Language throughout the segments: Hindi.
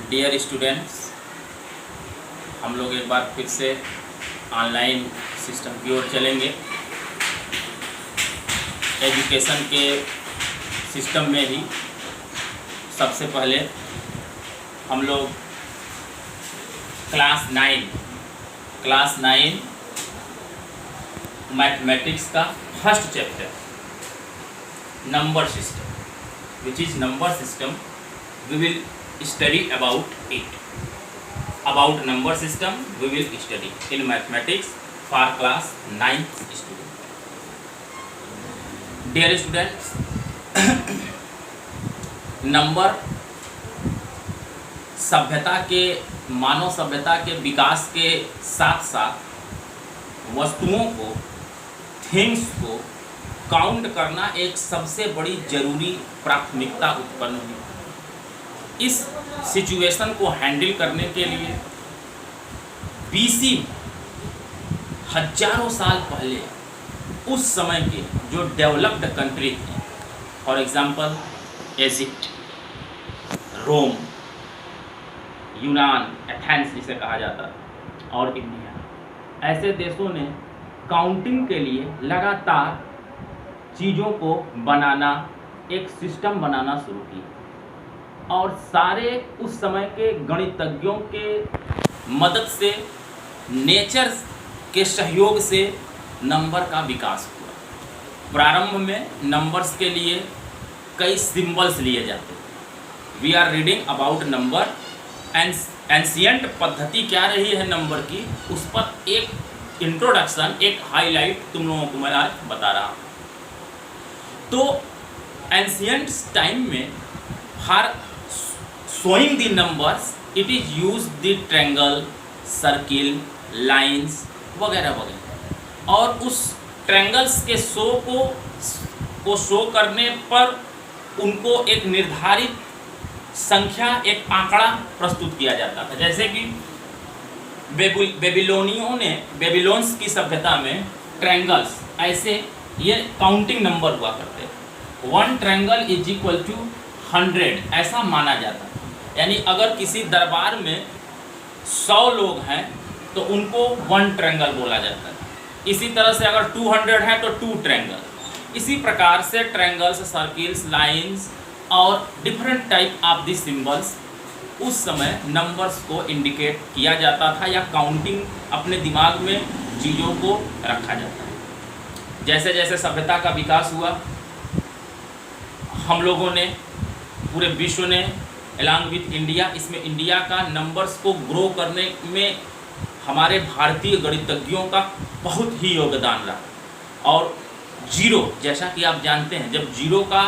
डियर स्टूडेंट्स, हम लोग एक बार फिर से ऑनलाइन सिस्टम की ओर चलेंगे। एजुकेशन के सिस्टम में ही सबसे पहले हम लोग क्लास 9 मैथमेटिक्स का first chapter number system, which is number system, we will study about it. About number system we will study in mathematics for class 9th student. Dear students, number मानव सभ्यता के विकास के साथ साथ वस्तुओं को, थिंग्स को काउंट करना एक सबसे बड़ी जरूरी प्राथमिकता उत्पन्न हुई। इस सिचुएशन को हैंडल करने के लिए BC हजारों साल पहले उस समय के जो डेवलप्ड कंट्री थे, फॉर एग्जांपल इजिप्ट, रोम, यूनान, एथेंस जिसे कहा जाता है, और इंडिया, ऐसे देशों ने काउंटिंग के लिए लगातार चीज़ों को बनाना, एक सिस्टम बनाना शुरू किया और सारे उस समय के गणितज्ञों के मदद से, नेचर के सहयोग से नंबर का विकास हुआ। प्रारंभ में नंबर्स के लिए कई सिंबल्स लिए जाते थे। We are reading about number and ancient पद्धति क्या रही है नंबर की, उस पर एक इंट्रोडक्शन, एक हाईलाइट तुम लोगों को मैं आज बता रहा हूँ। तो एंशियंट टाइम में for showing the numbers it is use the triangle, circle, lines वगैरह वगैरह, और उस ट्रायंगल्स के शो को शो करने पर उनको एक निर्धारित संख्या, एक आंकड़ा प्रस्तुत किया जाता था। जैसे कि बेबीलोन्स की सभ्यता में ट्रायंगल्स ऐसे ये काउंटिंग नंबर हुआ करते हैं। 1 ट्रायंगल इज इक्वल टू 100 ऐसा माना जाता है। यानी अगर किसी दरबार में 100 लोग हैं तो उनको 1 ट्रायंगल बोला जाता है। इसी तरह से अगर 200 है तो 2 ट्रायंगल। इसी प्रकार से ट्रायंगल्स, सर्किल्स, लाइंस और different type of the symbols उस समय नंबर्स को इंडिकेट किया जाता था, या काउंटिंग अपने दिमाग में चीज़ों को रखा जाता है। जैसे जैसे सभ्यता का विकास हुआ, हम लोगों ने, पूरे विश्व ने, अलॉन्ग विथ इंडिया, इसमें इंडिया का नंबर्स को ग्रो करने में हमारे भारतीय गणितज्ञों का बहुत ही योगदान रहा। और जीरो, जैसा कि आप जानते हैं, जब जीरो का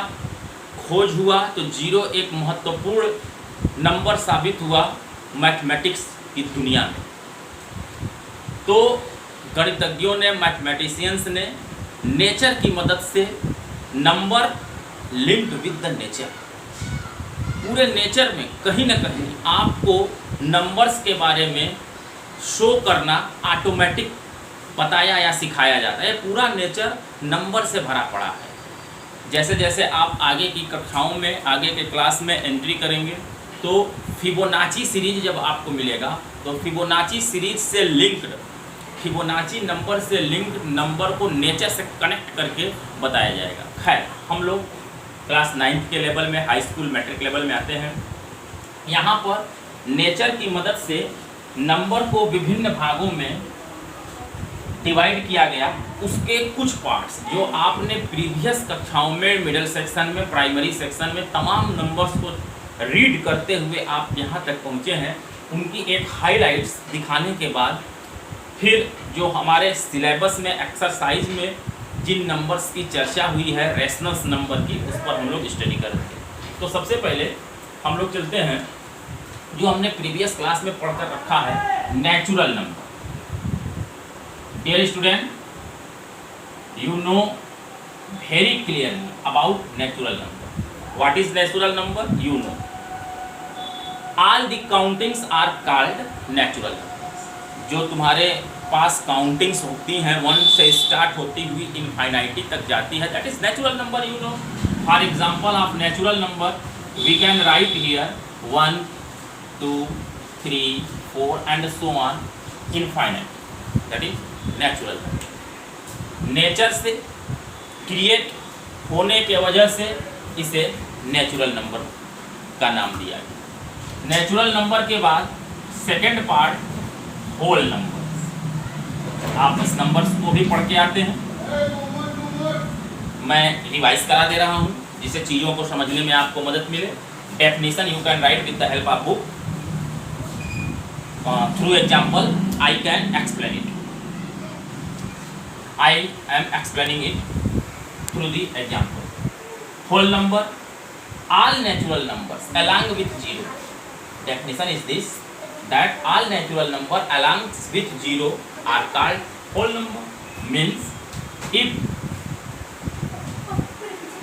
खोज हुआ तो जीरो एक महत्वपूर्ण नंबर साबित हुआ मैथमेटिक्स की दुनिया में। तो गणितज्ञों ने, मैथमेटिशियंस ने नेचर की मदद से number linked with the nature, पूरे नेचर में कहीं ना कहीं आपको नंबर्स के बारे में शो करना ऑटोमेटिक बताया या सिखाया जाता है। पूरा नेचर नंबर से भरा पड़ा है। जैसे जैसे आप आगे की कक्षाओं में, आगे के क्लास में एंट्री करेंगे तो फिबोनाची सीरीज जब आपको मिलेगा तो फिबोनाची सीरीज से लिंक्ड, फिबोनाची नंबर से लिंक्ड नंबर को नेचर से कनेक्ट करके बताया जाएगा। खैर, हम लोग क्लास 9th के लेवल में, हाई स्कूल, मैट्रिक लेवल में आते हैं। यहाँ पर नेचर की मदद से नंबर को विभिन्न भागों में डिवाइड किया गया। उसके कुछ पार्ट्स जो आपने प्रीवियस कक्षाओं में, मिडिल सेक्शन में, प्राइमरी सेक्शन में तमाम नंबर्स को रीड करते हुए आप यहाँ तक पहुँचे हैं, उनकी एक हाइलाइट्स दिखाने के बाद फिर जो हमारे सिलेबस में, एक्सरसाइज में जिन नंबर्स की चर्चा हुई है, रेशनल्स नंबर की, उस पर हम लोग स्टडी करेंगे। तो सबसे पहले हम लोग चलते हैं जो हमने प्रीवियस क्लास में पढ़कर रखा है, natural number. Dear student, you know very clearly about natural number. What is natural number? You know. All the countings are called natural numbers. जो तुम्हारे पास काउंटिंग्स होती हैं, 1 से स्टार्ट होती हुई इनफाइनाइटी तक जाती है, that is natural number, you know. For example of natural number, we can write here 1, 2, 3, 4 and so on infinite, that is natural. Nature से क्रिएट होने के वजह से इसे नेचुरल नंबर का नाम दिया गया। नेचुरल नंबर के बाद सेकेंड पार्ट होल नंबर। आप इस नंबर्स को भी पढ़ के आते हैं, मैं रिवाइज करा दे रहा हूँ जिससे चीज़ों को समझने में आपको मदद मिले। Definition you can write with the help of book, through example I can explain it. I am explaining it through the example. Whole number, all natural numbers along with zero. Definition is this, that all natural number along with zero are called whole number. Means if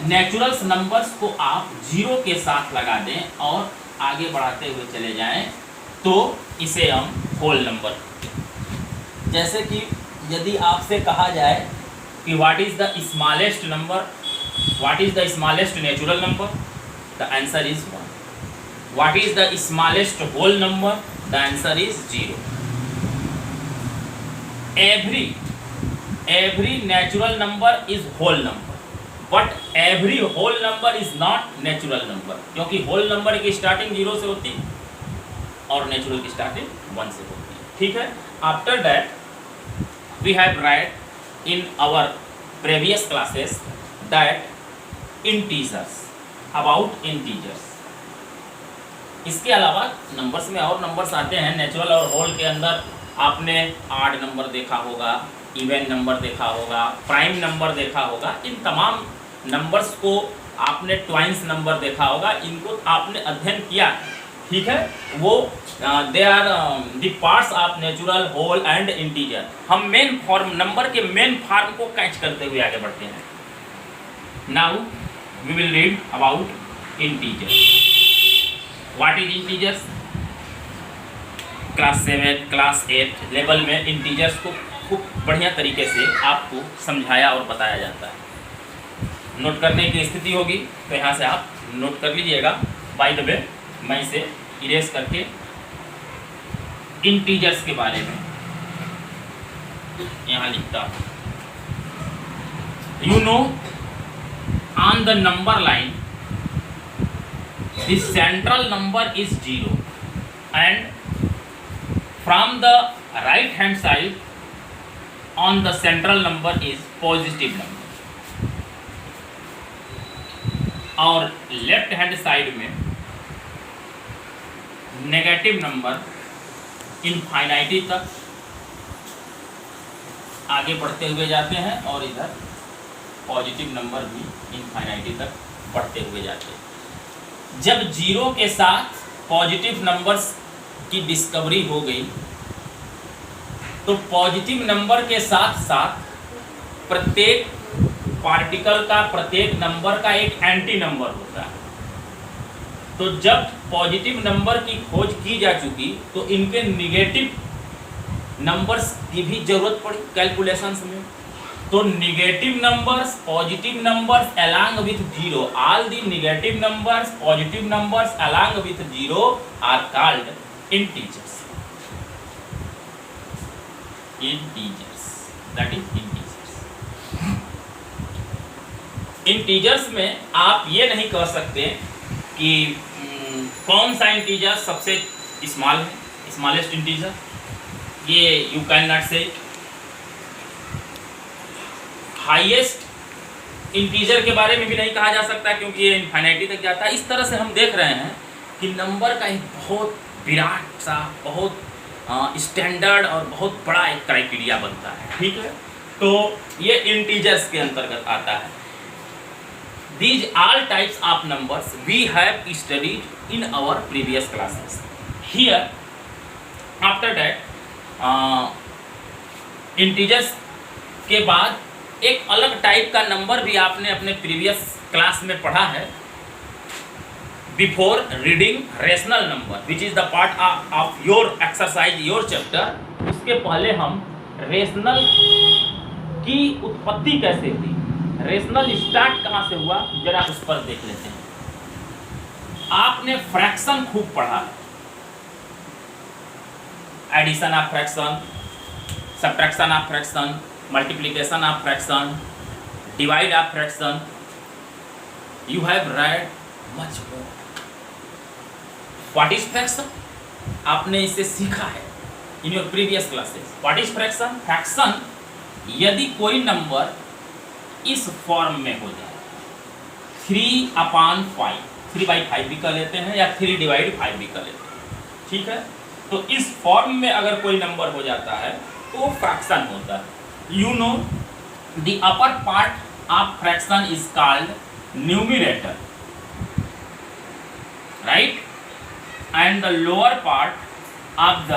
naturals numbers को आप जीरो के साथ लगा दें और आगे बढ़ाते हुए चले जाएं तो इसे हम whole number। जैसे कि यदि आपसे कहा जाए कि what is the smallest number, what is the smallest natural number, the answer is 1। What is the smallest whole number, the answer is 0। Every natural number is whole number, but every whole number is not natural number, क्योंकि होल नंबर की स्टार्टिंग 0 से होती है और नेचुरल की स्टार्टिंग 1 से होती है। ठीक है। After that we have read in our previous classes that integers, about integers। इसके अलावा नंबर्स में और नंबर्स आते हैं नेचुरल और होल के अंदर। आपने आड नंबर देखा होगा, इवन नंबर देखा होगा, प्राइम नंबर देखा होगा। इन तमाम नंबर्स को आपने ट्वाइंस नंबर देखा होगा, इनको आपने अध्ययन किया है। ठीक है। वो they are the parts of natural, whole and integer. हम मेन फॉर्म, नंबर के मेन फॉर्म को कैच करते हुए आगे बढ़ते हैं। Now we will read about integer. What is integers? Class 7, class 8 level में इंटीजर्स को खूब बढ़िया तरीके से आपको समझाया और बताया जाता है। नोट करने की स्थिति होगी तो यहाँ से आप नोट कर लीजिएगा। बाय द वे मैं इसे इरेज करके इंटीजर्स के बारे में यहाँ लिखता हूँ। You know, on the number line the central number is 0 and from the right hand side on the central number is positive number, और लेफ्ट हैंड साइड में नेगेटिव नंबर इनफाइनाइटी तक आगे बढ़ते हुए जाते हैं और इधर पॉजिटिव नंबर भी इनफाइनाइटी तक बढ़ते हुए जाते हैं। जब 0 के साथ पॉजिटिव नंबर्स की डिस्कवरी हो गई तो पॉजिटिव नंबर के साथ साथ प्रत्येक पार्टिकल का, प्रत्येक नंबर का एक एंटी नंबर होता है। तो जब पॉजिटिव नंबर की खोज की जा चुकी तो इनके निगेटिव नंबर्स की भी जरूरत पड़ी कैलकुलेशंस में। तो negative numbers, positive numbers along with 0, all the negative numbers, positive numbers along with 0 are called integers. Integers, that is integers. Integers में आप ये नहीं कह सकते कि कौन सा इंटीजर सबसे स्मॉल है, स्मॉलेस्ट इंटीजर, ये यू कैन नॉट से। हाईएस्ट इंटीजर के बारे में भी नहीं कहा जा सकता क्योंकि ये इनफाइनाइटी तक जाता है। इस तरह से हम देख रहे हैं कि नंबर का एक बहुत विराट सा, बहुत स्टैंडर्ड और बहुत बड़ा एक क्राइटेरिया बनता है। ठीक है। तो ये इंटीजर्स के अंतर्गत आता है। These all types of numbers we have studied in our previous classes. Here, after that, integers के बाद एक अलग टाइप का नंबर भी आपने अपने प्रीवियस क्लास में पढ़ा है। Before reading rational number, which is the part of your exercise, your chapter, उसके पहले हम रेशनल की उत्पत्ति कैसे हुई, रेशनल स्टार्ट कहाँ से हुआ, जरा उस पर देख लेते हैं। आपने फ्रैक्शन खूब पढ़ा है। Addition of fraction, subtraction of fraction, multiplication of fraction, divide of fraction, you have read much more. What is fraction? आपने इसे सीखा है in your previous classes. What is fraction? Fraction यदि कोई नंबर इस फॉर्म में हो जाए 3/5, 3/5 भी कर लेते हैं या 3/5 भी कर लेते हैं, ठीक है। तो इस फॉर्म में अगर कोई नंबर हो जाता है तो वो फ्रैक्शन होता है। You know the upper part of fraction is called numerator, right, and the lower part of the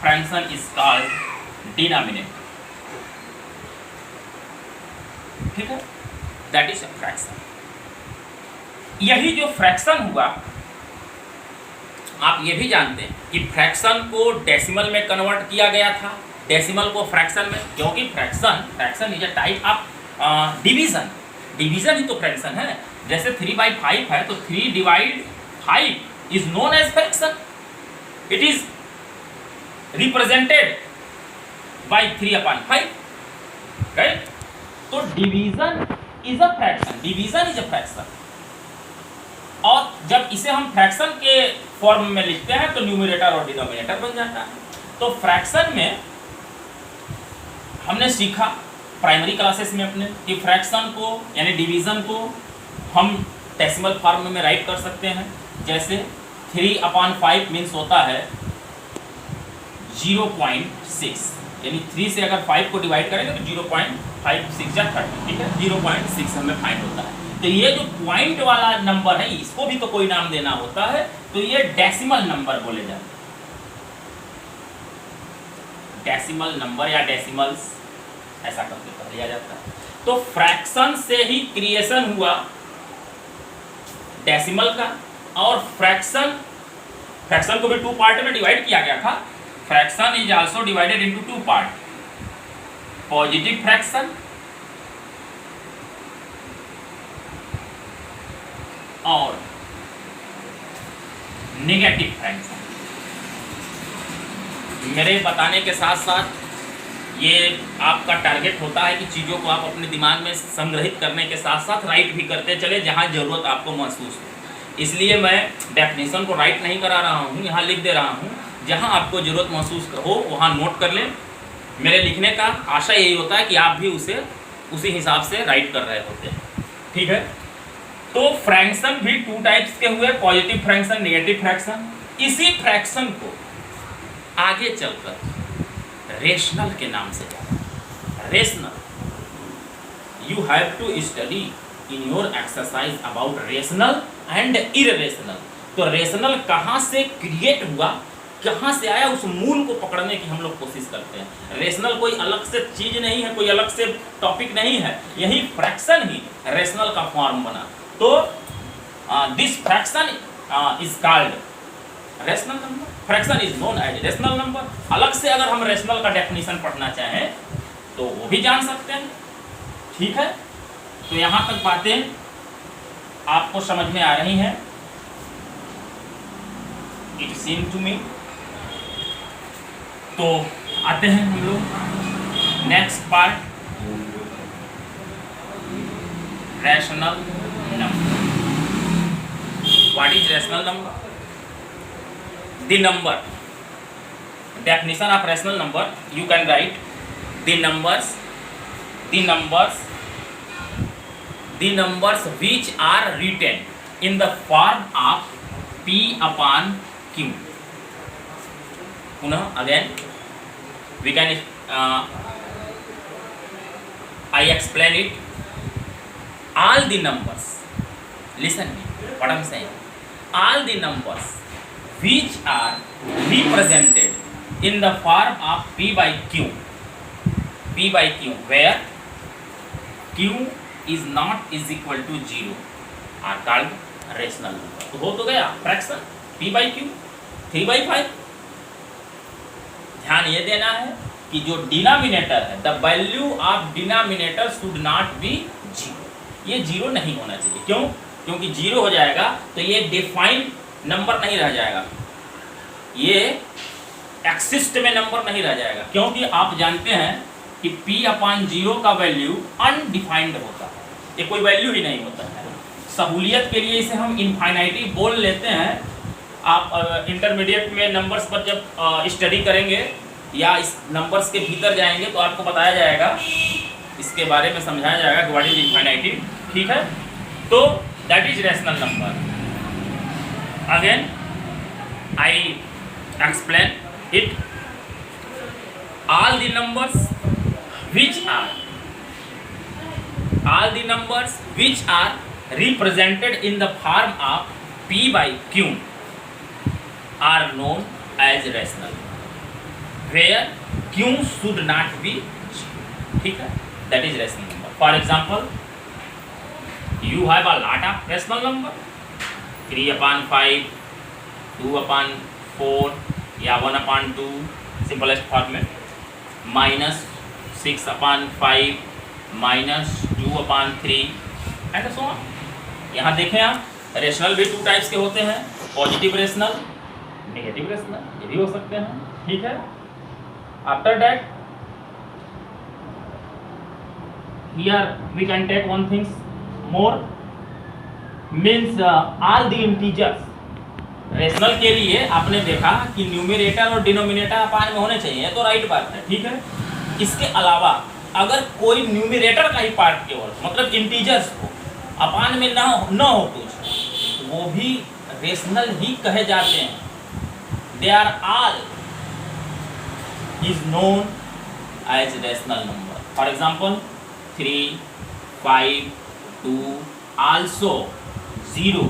fraction is called denominator, ठीक है। That is a fraction. यही जो फ्रैक्शन हुआ, आप ये भी जानते हैं कि फ्रैक्शन को डेसिमल में कन्वर्ट किया गया था, डेसिमल को फ्रैक्शन में, क्योंकि fraction is a type of division, division ही तो फ्रैक्शन है। जैसे 3/5 है तो 3/5 is known as fraction, it is represented by 3/5, right. तो division is a fraction, division is a fraction. और जब इसे हम फ्रैक्शन के फॉर्म में लिखते हैं तो न्यूमरेटर और डिनोमिनेटर बन जाता है। तो फ्रैक्शन में हमने सीखा प्राइमरी क्लासेस में अपने कि फ्रैक्शन को यानी डिवीजन को हम डेसिमल फॉर्म में राइट कर सकते हैं। जैसे 3/5 मीन्स होता है 0.6, यानी 3 से अगर 5 को डिवाइड करेंगे तो 0.56 या 30, ठीक है, 0.6 हमें फाइंड होता है। तो ये जो पॉइंट वाला नंबर है इसको भी तो कोई नाम देना होता है, तो ये डेसिमल नंबर बोले जाते हैं, डेसिमल नंबर या डेसिमल्स ऐसा करके कह दिया जाता है। तो फ्रैक्शन से ही क्रिएशन हुआ डेसिमल का, और फ्रैक्शन को भी 2 पार्ट में डिवाइड किया गया था। Fraction is also divided into 2 part, positive fraction और नेगेटिव फ्रैक्शन। मेरे बताने के साथ साथ ये आपका टारगेट होता है कि चीज़ों को आप अपने दिमाग में संग्रहित करने के साथ साथ राइट भी करते चले जहाँ ज़रूरत आपको महसूस हो। इसलिए मैं डेफिनेशन को राइट नहीं करा रहा हूँ, यहाँ लिख दे रहा हूँ। जहाँ आपको ज़रूरत महसूस हो वहाँ नोट कर लें। मेरे लिखने का आशा यही होता है कि आप भी उसे उसी हिसाब से राइट कर रहे होते हैं, ठीक है। तो फ्रैक्शन भी 2 टाइप्स के हुए, पॉजिटिव फ्रैक्शन, नेगेटिव फ्रैक्शन। इसी फ्रैक्शन को आगे चलकर रेशनल के नाम से जाना। Rational, you have to study in your exercise about rational and irrational. तो रेशनल कहाँ से क्रिएट हुआ, कहाँ से आया, उस मूल को पकड़ने की हम लोग कोशिश करते हैं। रेशनल कोई अलग से चीज नहीं है, कोई अलग से टॉपिक नहीं है, यही फ्रैक्शन ही रेशनल का फॉर्म बना। तो this fraction is called rational number, fraction is known as rational number. अलग से अगर हम रेशनल का डेफिनेशन पढ़ना चाहें तो वो भी जान सकते हैं, ठीक है। तो यहाँ तक बातें आपको समझ में आ रही हैं, इट सीम टू मी। तो आते हैं हम लोग next part, rational number. What is rational number? The number, definition of rational number, you can write the numbers which are written in the form of P/Q. पुनः again we can I explain it. All the numbers, listen me what I'm saying, all the numbers which are represented in the form of P/Q, where Q is not is equal to 0 are called rational number. तो हो तो गया फ्रैक्शन P/Q 3/5। ध्यान ये देना है कि जो डिनोमिनेटर है, the value of denominator should not be 0। ये 0 नहीं होना चाहिए। क्यों? क्योंकि 0 हो जाएगा तो ये डिफाइंड नंबर नहीं रह जाएगा, ये एक्सिस्ट में नंबर नहीं रह जाएगा, क्योंकि आप जानते हैं कि p/0 का वैल्यू अनडिफाइंड होता है, ये कोई वैल्यू ही नहीं होता है। सहूलियत के लिए इसे हम इनफाइनाइटी बोल लेते हैं। आप इंटरमीडिएट में नंबर्स पर जब स्टडी करेंगे या इस नंबर्स के भीतर जाएंगे तो आपको बताया जाएगा, इसके बारे में समझाया जाएगा कि व्हाट इज इनफाइनाइटी। ठीक है, तो that is rational number. Again I explain it. all the numbers which are represented in the form of p/q are known as rational, where q should not be 0. ठीक है, that is rational number. For example, you have a lot of rational number, 3/5, 2/4 या 1/2 simplest format, -6/5, -2/3 and so on. यहाँ देखें आप रेशनल भी 2 टाइप्स के होते हैं, पॉजिटिव रेशनल, नेगेटिव रेशनल, ये भी हो सकते हैं। ठीक है, after that here we can take one things more, means all the integers. Rational के लिए आपने देखा कि न्यूमरेटर और डिनोमिनेटर अपान में होने चाहिए, तो राइट बात है। ठीक है, इसके अलावा अगर कोई न्यूमरेटर का ही पार्ट केवल मतलब इंटीजर्स हो, अपान में ना हो कुछ, वो भी रेशनल ही कहे जाते हैं। They are all is known as rational number. For example 3, 5, 2 also 0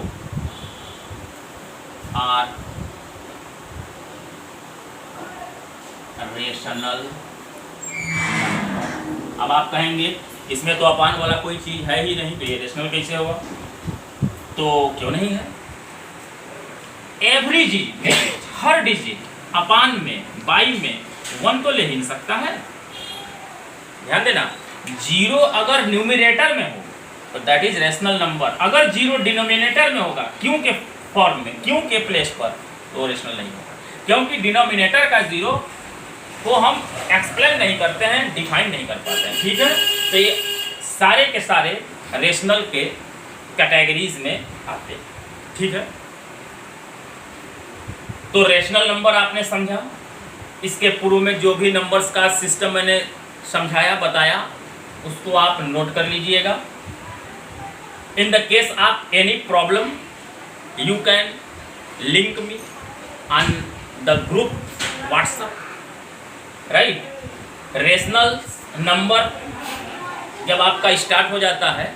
are rational. अब आप कहेंगे इसमें तो अपान वाला कोई चीज है ही नहीं, तो ये रेशनल कैसे हुआ? तो क्यों नहीं है? एवरी डिजिट, हर डिजिट अपान में, बाई में 1 तो ले ही नहीं सकता है। ध्यान देना, 0 अगर न्यूमरेटर में हो तो दैट इज रेशनल नंबर। अगर 0 डिनोमिनेटर में होगा, क्यों के फॉर्म में, क्यों के प्लेस पर, तो रेशनल नहीं होगा, क्योंकि डिनोमिनेटर का 0 को हम एक्सप्लेन नहीं करते हैं, डिफाइन नहीं कर पाते हैं। ठीक है, तो ये सारे के सारे रेशनल के कैटेगरीज में आते हैं। ठीक है, तो रेशनल नंबर आपने समझा। इसके पूर्व में जो भी नंबर्स का सिस्टम मैंने समझाया, बताया, उसको आप नोट कर लीजिएगा। In the case of any problem you can link me on the group WhatsApp, right. Rational number जब आपका स्टार्ट हो जाता है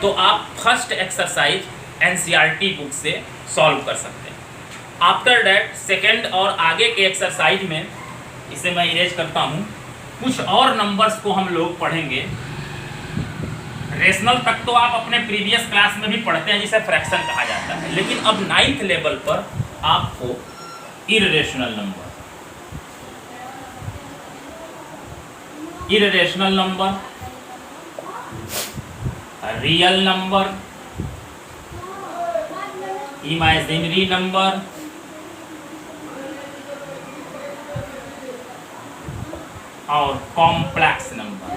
तो आप फर्स्ट एक्सरसाइज एनसीईआरटी बुक से सॉल्व कर सकते हैं। आफ्टर दैट सेकेंड और आगे के एक्सरसाइज में, इसे मैं इरेज करता हूँ, कुछ और नंबर्स को हम लोग पढ़ेंगे। रेशनल तक तो आप अपने प्रीवियस क्लास में भी पढ़ते हैं, जिसे फ्रैक्शन कहा जाता है, लेकिन अब 9th लेवल पर आपको irrational number, irrational number, real number, imaginary number, और कॉम्प्लेक्स नंबर,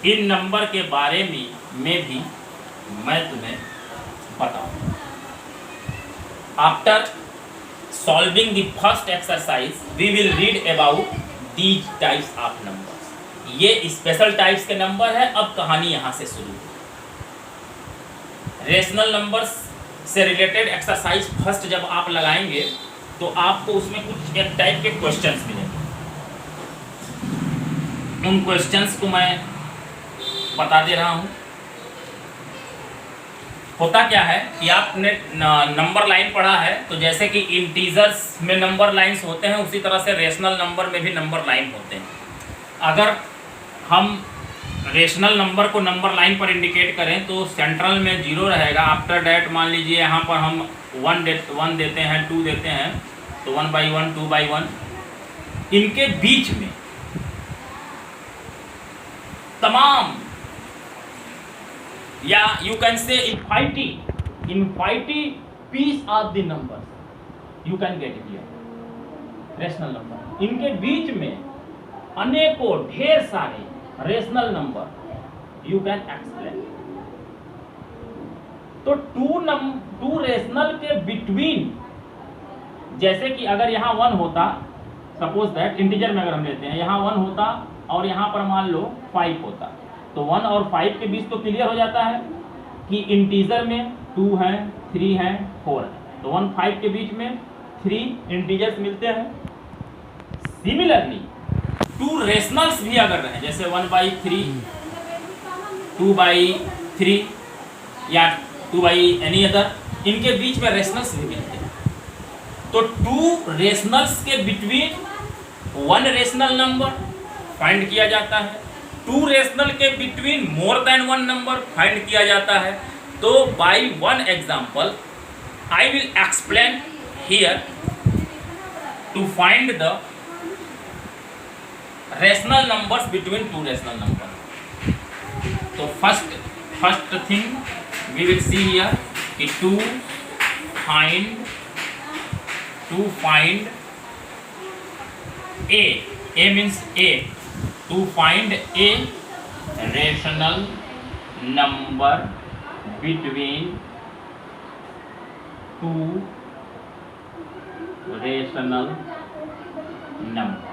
इन नंबर के बारे में भी मैं तुम्हें बताऊं। After solving the first exercise we will read about these types of numbers. ये स्पेशल टाइप्स के नंबर है। अब कहानी यहाँ से शुरू। रेशनल नंबर्स से रिलेटेड एक्सरसाइज फर्स्ट जब आप लगाएंगे तो आपको उसमें कुछ एक टाइप के क्वेश्चंस मिलेंगे। उन क्वेश्चंस को मैं बता दे रहा हूँ। होता क्या है कि आपने नंबर लाइन पढ़ा है, तो जैसे कि इंटीजर्स में नंबर लाइंस होते हैं, उसी तरह से रेशनल नंबर में भी नंबर लाइन होते हैं। अगर हम रेशनल नंबर को नंबर लाइन पर इंडिकेट करें तो सेंट्रल में 0 रहेगा। आफ्टर डैट मान लीजिए यहाँ पर हम 1 देते हैं, 2 देते हैं, तो 1/1, 2/1। इनके बीच में तमाम, या you can say infinity piece of the numbers you can get here। Rational number, इनके बीच में अनेकों ढेर सारे rational number you can explain. तो टू रेशनल के बिटवीन, जैसे कि अगर यहाँ 1 होता, सपोज दैट इंटीजर में अगर हम लेते हैं, यहाँ 1 होता और यहाँ पर मान लो 5 होता, तो 1 और 5 के बीच तो क्लियर हो जाता है कि इंटीजर में 2 है, 3 है, 4 है, तो 1 5 के बीच में 3 इंटीजर्स मिलते हैं। सिमिलरली टू रेशनल्स भी अगर रहे, जैसे 1/3, 2/3 या 2/any अदर, इनके बीच में रेशनल्स भी मिलते हैं। तो टू रेशनल्स के बिटवीन 1 रेशनल नंबर फाइंड किया जाता है, टू रेशनल के between more than 1 number find किया जाता है। तो by one example I will explain here to find the rational numbers between two rational number. तो first thing we will see here कि to find a means a, to find a rational number between two rational number.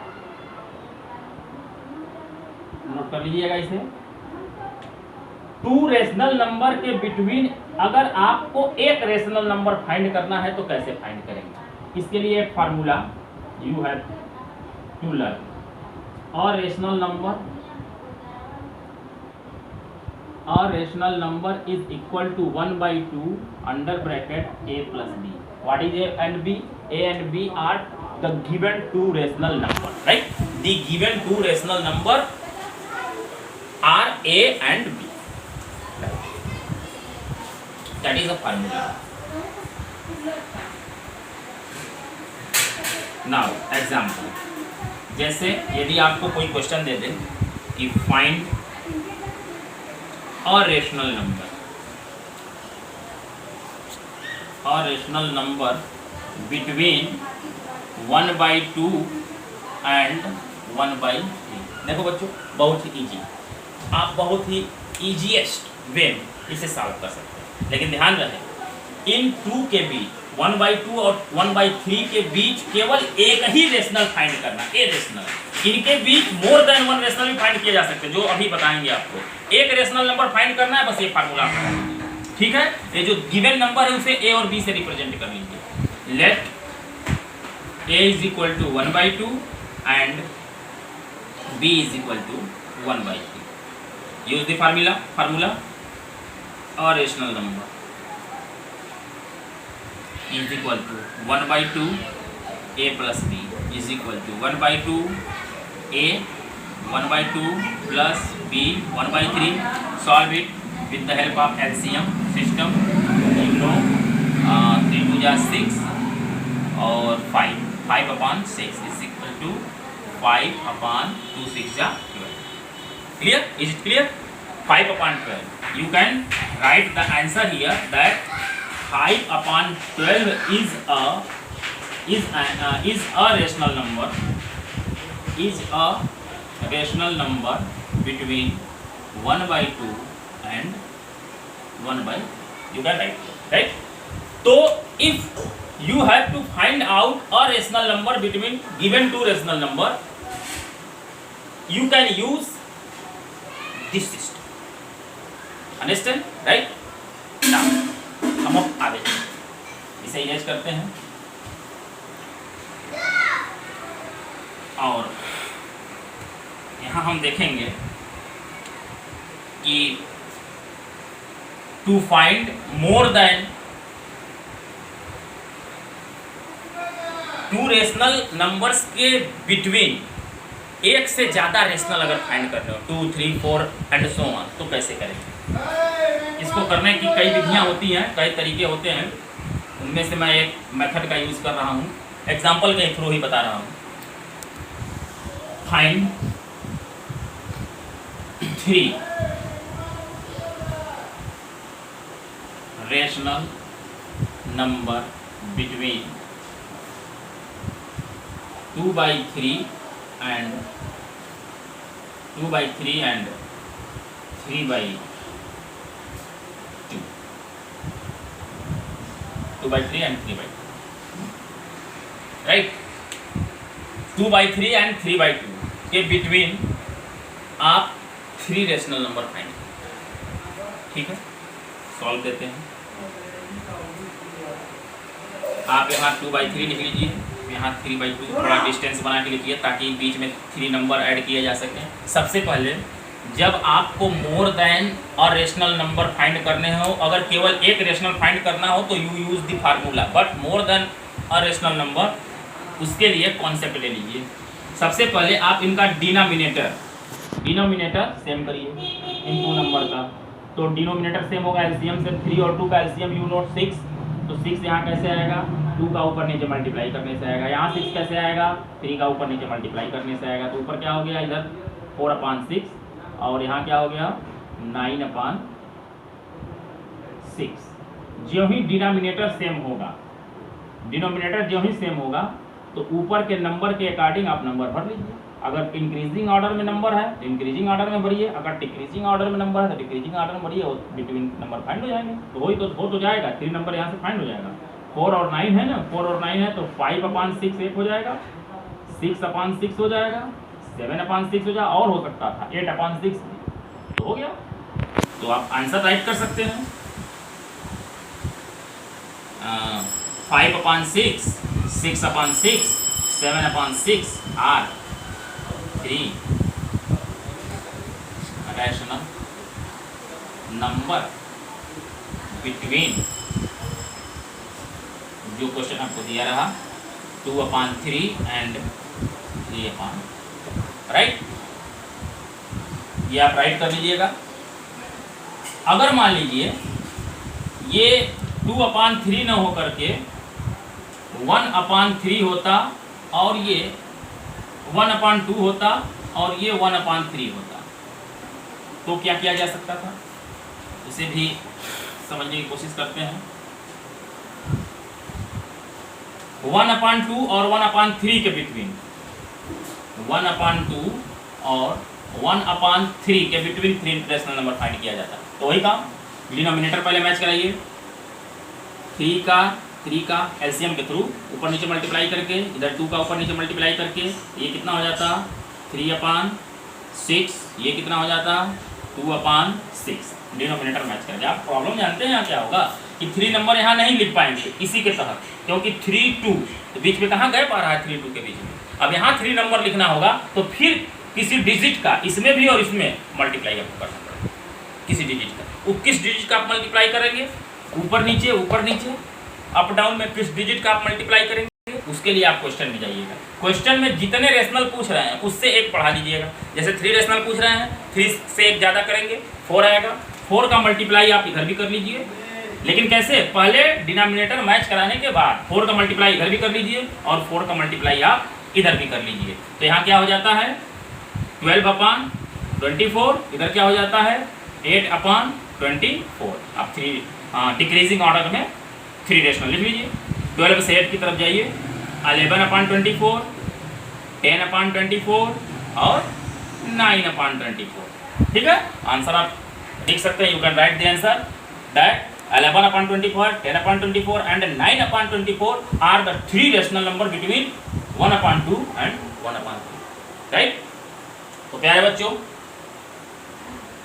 Note कर लीजिएगा इसे। टू रेशनल नंबर के बिटवीन अगर आपको एक रेशनल नंबर फाइंड करना है तो कैसे फाइंड करेंगे? इसके लिए एक formula you have to learn. Our rational number is equal to 1/2 under bracket a plus b. What is a and b? A and b are the given two rational number, right? The given two rational number are a and b. Right. That is a formula. Now example, जैसे यदि आपको कोई क्वेश्चन दे दे कि find a rational number between 1/2 and 1/3। देखो बच्चों, बहुत ही इजी, आप बहुत ही इजीएस्ट वे में इसे सॉल्व कर सकते हैं। लेकिन ध्यान रहे, इन 2 के बीच 1/2 और 1/3 के बीच केवल एक ही रेशनल फाइंड करना, ए रेशनल। इनके बीच मोर देन 1 रेशनल भी फाइंड किए जा सकते हैं, जो अभी बताएंगे आपको। एक रेशनल नंबर फाइंड करना है, बस ये फार्मूला, ठीक है। ये जो गिवन नंबर है उसे ए और बी से रिप्रेजेंट कर लीजिए। Let A is equal to 1/2 and B is equal to 1/3। Use the formula our rational number is equal to 1/2 a plus b is equal to 1/2 a 1/2 plus b 1/3. Solve it with the help of LCM system. You know 3 2 जा 6 और 5/6 is equal to 5/2 6 जा 12. Clear? Is it clear? 5/12. You can write the answer here that 5/12 is a rational number, between 1/2 and 1/, you can write, right? So if you have to find out a rational number between given two rational number, you can use this system. Understand, right? Now हम अब आगे इसे इरेज करते हैं और यहाँ हम देखेंगे कि to find more than two rational numbers के बिटवीन एक से ज़्यादा रेशनल अगर फाइंड करने हो, 2 3 4 एंड सो ऑन, तो कैसे करेंगे? इसको करने की कई विधियां होती हैं, कई तरीके होते हैं। उनमें से मैं एक मेथड का यूज़ कर रहा हूँ, एग्जाम्पल के थ्रू ही बता रहा हूँ। Find 3 rational number between 2/3 and 3/2, 2/3 and 3/2, right. 2/3 and 3/2 के बिटवीन आप 3 रेशनल नंबर फाइंड, ठीक है, सॉल्व देते हैं। आप यहाँ 2/3 लिख लीजिए, यहाँ 3/2, थोड़ा डिस्टेंस बना के लिखिए ताकि बीच में 3 नंबर ऐड किए जा सकें। सबसे पहले जब आपको मोर देन और रेशनल नंबर फाइंड करने हो, अगर केवल एक रेशनल फाइंड करना हो तो you use the formula, but more than और रेशनल नंबर, उसके लिए कॉन्सेप्ट ले लीजिए। सबसे पहले आप इनका डिनोमिनेटर सेम करिए इन 2 नंबर का, तो डिनोमिनेटर सेम होगा, एलसीएम से 3 और 2 का एलसीएम यू नोट 6, तो 6 यहाँ कैसे आएगा, 2 का ऊपर नीचे मल्टीप्लाई करने से आएगा, यहाँ 6 कैसे आएगा, 3 का ऊपर नीचे मल्टीप्लाई करने से आएगा, तो ऊपर क्या हो गया इधर 4/6 और यहाँ क्या हो गया 9/6। जो ही डिनोमिनेटर सेम होगा तो ऊपर के नंबर के अकॉर्डिंग आप नंबर भर लीजिए। अगर इंक्रीजिंग ऑर्डर में नंबर है तो इंक्रीजिंग ऑर्डर में भरिए, अगर डिक्रीजिंग ऑर्डर में नंबर है तो डिक्रीजिंग ऑर्डर में भरिए, और बिटवीन नंबर फाइंड हो जाएंगे। तो हो तो जाएगा, 3 नंबर यहाँ से फाइंड हो जाएगा। 4 और 9 है ना, 4 और 9 है तो 5/6 एक हो जाएगा, 6/6 हो जाएगा, 7/6 हो जाएगा, और हो सकता था 8/6, तो हो गया। तो आप आंसर राइट कर सकते हैं। 5/6, 6/6, 7/6 आर 3 रैशनल नंबर बिटवीन, जो क्वेश्चन आपको दिया रहा 2/3 एंड 3/, राइट। ये आप राइट कर लीजिएगा। अगर मान लीजिए ये 2/3 न हो करके 1/3 होता और ये 1/2 होता और ये 1/3 होता, तो क्या किया जा सकता था, उसे भी समझने की कोशिश करते हैं। 1/2 और 1/3 के बिटवीन, 1/2 और 1/3 के बिटवीन 3 रेशनल नंबर फाइंड किया जाता है। तो वही काम, डिनोमिनेटर पहले मैच कराइए, 3 का एलसीएम के थ्रू ऊपर नीचे मल्टीप्लाई करके, इधर 2 का ऊपर नीचे मल्टीप्लाई करके ये कितना हो जाता 3/6, ये कितना हो जाता 2/6, डिनोमिनेटर मैच करके। आप प्रॉब्लम जानते हैं यहाँ क्या होगा कि 3 नंबर यहाँ नहीं लिख पाएंगे इसी के तहत, क्योंकि 3 2 तो बीच में कहाँ गैप आ रहा है 3 2 के बीच में। अब यहाँ 3 नंबर लिखना होगा तो फिर किसी डिजिट का इसमें भी और इसमें मल्टीप्लाई आपको करना पड़ेगा, किसी डिजिट का। वो किस डिजिट का आप मल्टीप्लाई करेंगे, ऊपर नीचे अप डाउन में किस डिजिट का आप मल्टीप्लाई करेंगे, उसके लिए आप क्वेश्चन में जाइएगा। क्वेश्चन में जितने रेशनल पूछ रहे हैं उससे एक पढ़ा लीजिएगा। जैसे 3 रेशनल पूछ रहे हैं, 3 से एक ज़्यादा करेंगे 4 आएगा, 4 का मल्टीप्लाई आप इधर भी कर लीजिए, लेकिन कैसे, पहले डिनोमिनेटर मैच कराने के बाद 4 का मल्टीप्लाई इधर भी कर लीजिए और 4 का मल्टीप्लाई आप इधर भी कर लीजिए। तो यहाँ क्या हो जाता है 12/24, इधर क्या हो जाता है 8/24। आप 3 डिक्रीजिंग ऑर्डर में 3 रेशनल लिख लीजिए। 12 से 8 की तरफ जाइए, 11/24, 10/24 और 9/24। ठीक है, आंसर आप लिख सकते हैं। You can write the answer that 11/24, 10/24 and 9/24 are the 3 rational number between 1/2 and 1/3, right. तो प्यारे बच्चों,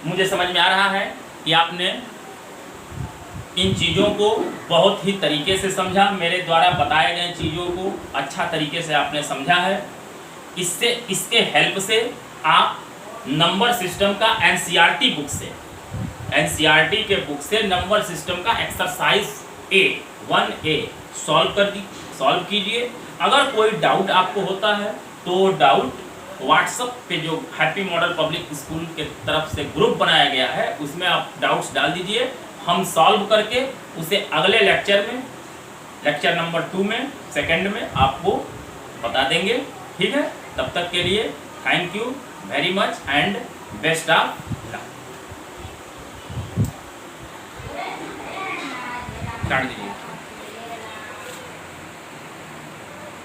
मुझे समझ में आ रहा है कि आपने इन चीज़ों को बहुत ही तरीके से समझा, मेरे द्वारा बताए गए चीज़ों को अच्छा तरीके से आपने समझा है। इसके हेल्प से आप नंबर सिस्टम का एनसीईआरटी के बुक से नंबर सिस्टम का एक्सरसाइज 1A सॉल्व कीजिए। अगर कोई डाउट आपको होता है तो डाउट व्हाट्सएप पे जो हैप्पी मॉडल पब्लिक स्कूल के तरफ से ग्रुप बनाया गया है उसमें आप डाउट्स डाल दीजिए, हम सॉल्व करके उसे अगले लेक्चर में, लेक्चर नंबर 2 में, सेकंड में आपको बता देंगे। ठीक है, तब तक के लिए thank you very much and best of luck.